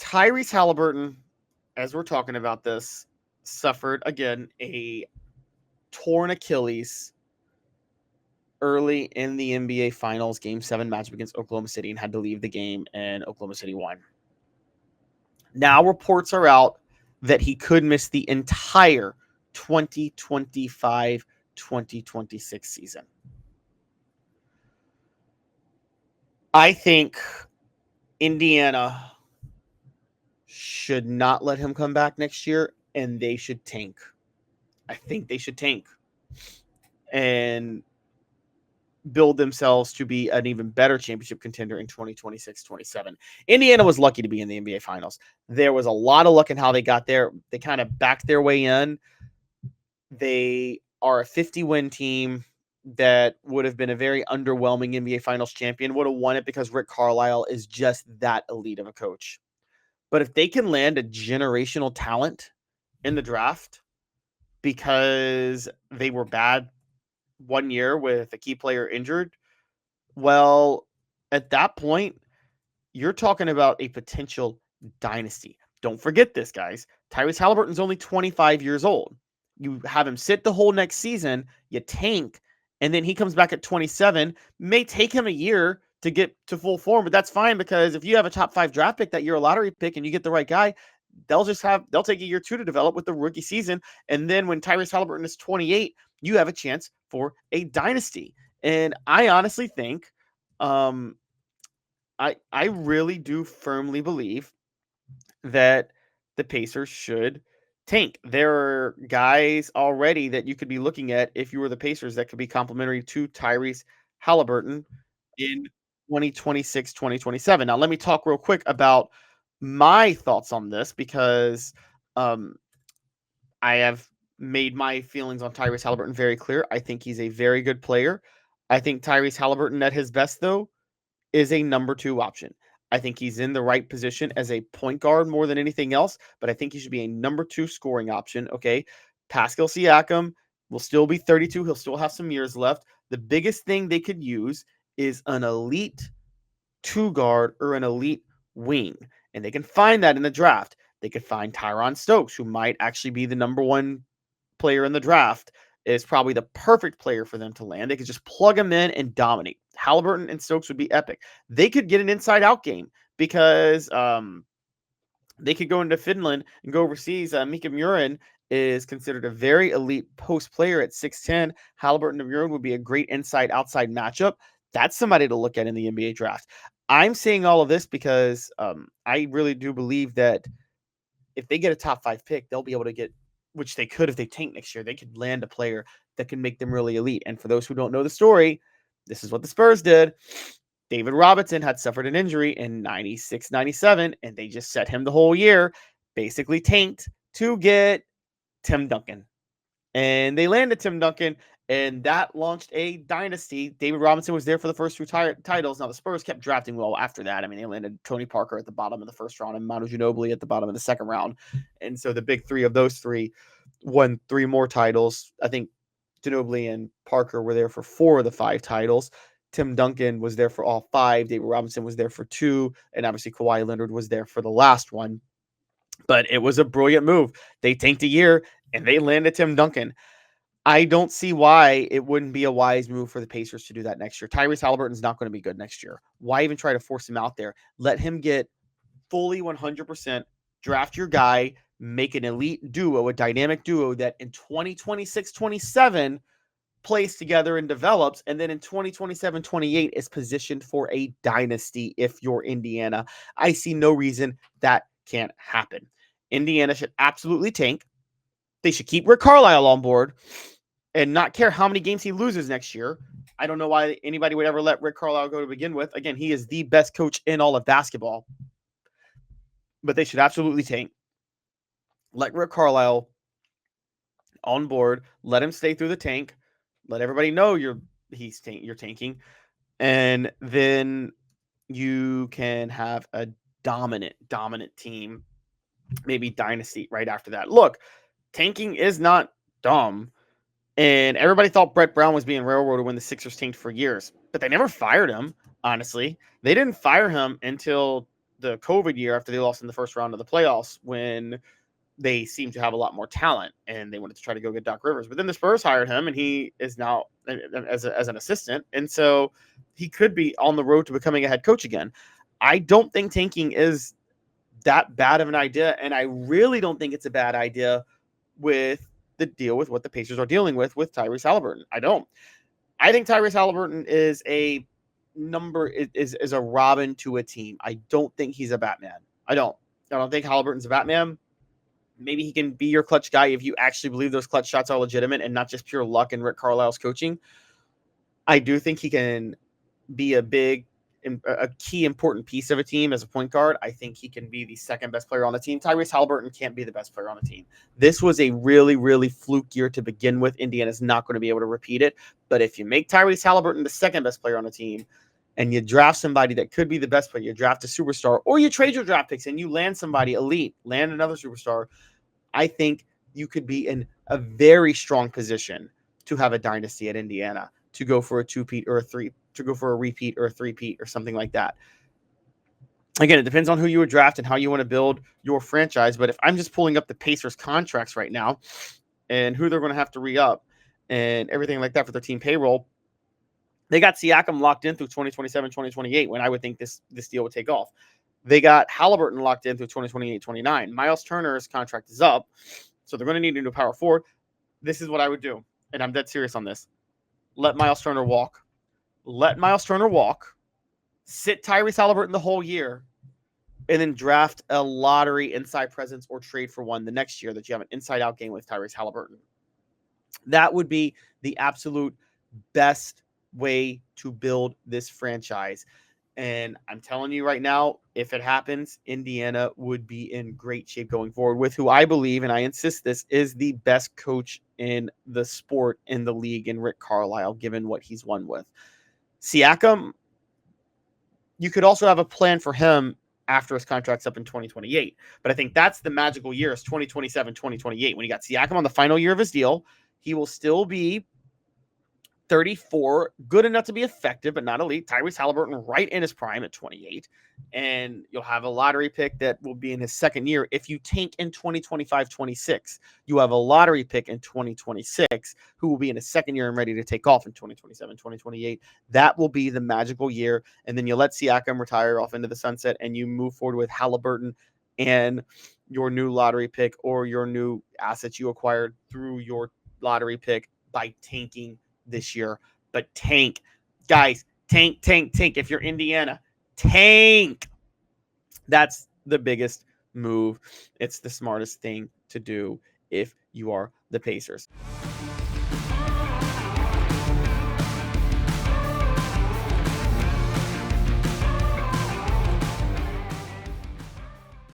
Tyrese Haliburton, as we're talking about this, suffered again a torn Achilles early in the NBA Finals Game 7 matchup against Oklahoma City and had to leave the game, and Oklahoma City won. Now reports are out that he could miss the entire 2025-2026 season. I think Indiana should not let him come back next year, and they should tank. I think they should tank and build themselves to be an even better championship contender in 2026-27. Indiana was lucky to be in the NBA Finals. There was a lot of luck in how they got there. They kind of backed their way in. They are a 50-win team that would have been a very underwhelming NBA Finals champion, would have won it because Rick Carlisle is just that elite of a coach. But if they can land a generational talent in the draft because they were bad 1 year with a key player injured, well, at that point, you're talking about a potential dynasty. Don't forget this, guys. Tyrese Haliburton's only 25 years old. You have him sit the whole next season, you tank, and then he comes back at 27. May take him a year to get to full form, but that's fine because if you have a top 5 draft pick that you're a lottery pick and you get the right guy, they'll take a year 2 to develop with the rookie season. And then when Tyrese Haliburton is 28, you have a chance for a dynasty. And I honestly think, I really do firmly believe that the Pacers should tank. There are guys already that you could be looking at if you were the Pacers that could be complimentary to Tyrese Haliburton in 2026, 2027. Now, let me talk real quick about my thoughts on this because I have made my feelings on Tyrese Haliburton very clear. I think he's a very good player. I think Tyrese Haliburton at his best, though, is a number 2 option. I think he's in the right position as a point guard more than anything else, but I think he should be a number 2 scoring option. Okay. Pascal Siakam will still be 32. He'll still have some years left. The biggest thing they could use is an elite 2 guard or an elite wing. And they can find that in the draft. They could find Tyron Stokes, who might actually be the number 1 player in the draft, is probably the perfect player for them to land. They could just plug him in and dominate. Haliburton and Stokes would be epic. They could get an inside-out game because they could go into Finland and go overseas. Mika Murin is considered a very elite post player at 6'10". Haliburton and Murin would be a great inside-outside matchup. That's somebody to look at in the NBA draft. I'm saying all of this because I really do believe that if they get a top 5 pick, they'll be able to get, which they could if they tank next year, they could land a player that can make them really elite. And for those who don't know the story, this is what the Spurs did. David Robinson had suffered an injury in 96, 97, and they just set him the whole year, basically tanked to get Tim Duncan. And they landed Tim Duncan, and that launched a dynasty. David Robinson was there for the first 2 titles. Now, the Spurs kept drafting well after that. I mean, they landed Tony Parker at the bottom of the first round and Manu Ginobili at the bottom of the second round. And so the big 3 of those 3 won 3 more titles. I think Ginobili and Parker were there for 4 of the 5 titles. Tim Duncan was there for all 5. David Robinson was there for 2. And obviously Kawhi Leonard was there for the last one. But it was a brilliant move. They tanked a year, and they landed Tim Duncan. I don't see why it wouldn't be a wise move for the Pacers to do that next year. Tyrese Haliburton's not going to be good next year. Why even try to force him out there? Let him get fully 100%, draft your guy, make an elite duo, a dynamic duo that in 2026-27 plays together and develops, and then in 2027-28 is positioned for a dynasty if you're Indiana. I see no reason that can't happen. Indiana should absolutely tank. They should keep Rick Carlisle on board and not care how many games he loses next year. I don't know why anybody would ever let Rick Carlisle go to begin with. Again, he is the best coach in all of basketball. But they should absolutely tank. Let Rick Carlisle on board. Let him stay through the tank. Let everybody know you're tanking. And then you can have a dominant team, maybe dynasty right after that. Look, tanking is not dumb. And everybody thought Brett Brown was being railroaded when the Sixers tanked for years. But they never fired him, honestly. They didn't fire him until the COVID year after they lost in the first round of the playoffs when they seemed to have a lot more talent and they wanted to try to go get Doc Rivers. But then the Spurs hired him and he is now as an assistant. And so he could be on the road to becoming a head coach again. I don't think tanking is that bad of an idea. And I really don't think it's a bad idea with the deal with what the Pacers are dealing with Tyrese Haliburton. I don't. I think Tyrese Haliburton is a is a Robin to a team. I don't think he's a Batman. I don't think Haliburton's a Batman. Maybe he can be your clutch guy if you actually believe those clutch shots are legitimate and not just pure luck and Rick Carlisle's coaching. I do think he can be a key important piece of a team as a point guard. I think he can be the second best player on the team. Tyrese Haliburton can't be the best player on the team. This was a really, really fluke year to begin with. Indiana's not going to be able to repeat it. But if you make Tyrese Haliburton the second best player on the team and you draft somebody that could be the best player, you draft a superstar, or you trade your draft picks and you land somebody elite, land another superstar, I think you could be in a very strong position to have a dynasty at Indiana, to go for a two-peat or to go for a repeat or a three-peat or something like that. Again, it depends on who you would draft and how you want to build your franchise. But if I'm just pulling up the Pacers contracts right now and who they're going to have to re-up and everything like that for their team payroll, they got Siakam locked in through 2027, 2028, when I would think this deal would take off. They got Haliburton locked in through 2028, 29. Miles Turner's contract is up, so they're going to need a new power forward. This is what I would do, and I'm dead serious on this. Let Miles Turner walk. Sit Tyrese Haliburton the whole year, and then draft a lottery inside presence or trade for one the next year that you have an inside-out game with Tyrese Haliburton. That would be the absolute best way to build this franchise. And I'm telling you right now, if it happens, Indiana would be in great shape going forward with who I believe, and I insist this, is the best coach in the sport in the league in Rick Carlisle, given what he's won with. Siakam, you could also have a plan for him after his contract's up in 2028. But I think that's the magical year, is 2027, 2028. When you got Siakam on the final year of his deal, he will still be 34, good enough to be effective, but not elite. Tyrese Haliburton right in his prime at 28. And you'll have a lottery pick that will be in his second year. If you tank in 2025-26, you have a lottery pick in 2026 who will be in his second year and ready to take off in 2027, 2028. That will be the magical year. And then you let Siakam retire off into the sunset and you move forward with Haliburton and your new lottery pick or your new assets you acquired through your lottery pick by tanking this year. But tank, guys, tank. If you're Indiana, tank. That's the biggest move. It's the smartest thing to do if you are the Pacers.